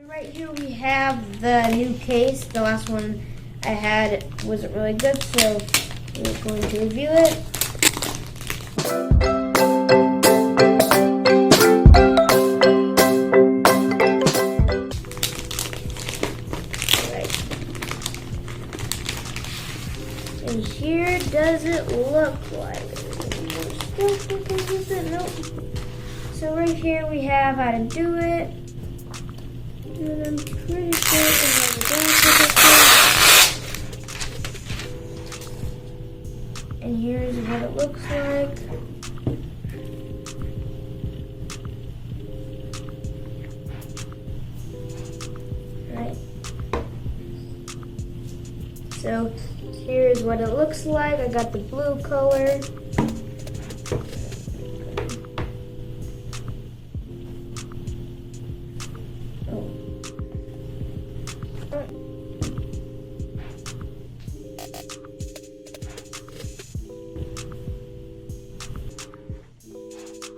Right here we have the new case. The last one I had wasn't really good, so we're going to review it. And here does it look like. Nope. So right here we have how to do it. And I'm pretty sure it has a graphic. And here's what it looks like. Right. So here's what it looks like. I got the blue color.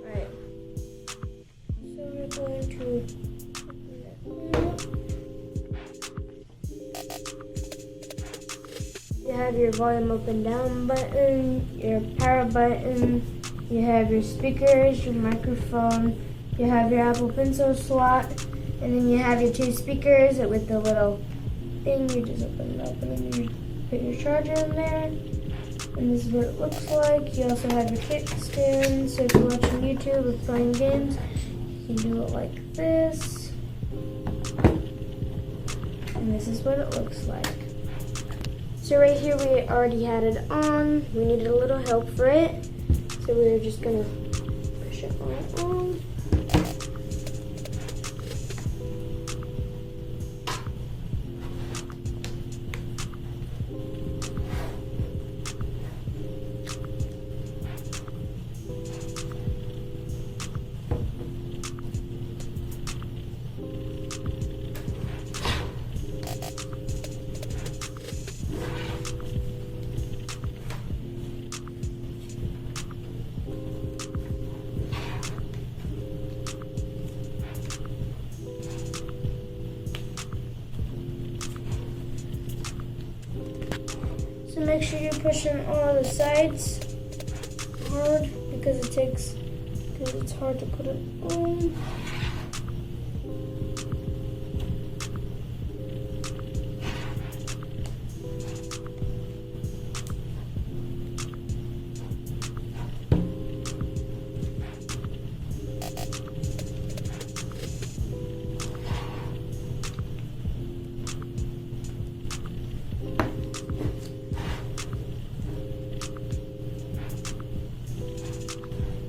Right. So we're going to you have your volume up and down button, your power button, you have your speakers, your microphone, you have your Apple Pencil slot, and then you have your two speakers with the little thing. You just open it up and then you put your charger in there. And this is what it looks like. You also have your kickstand, so if you're watching YouTube or playing games, you can do it like this. And this is what it looks like. So right here we already had it on. We needed a little help for it. So we're just gonna push it on. So make sure you're pushing all the sides hard because it's hard to put it on.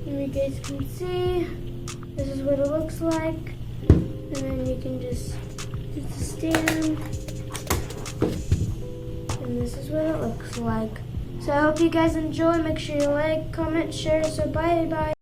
You guys can see this is what it looks like, and then you can just do the stand, and this is what it looks like. So I hope you guys enjoy. Make sure you like, comment, share. So bye.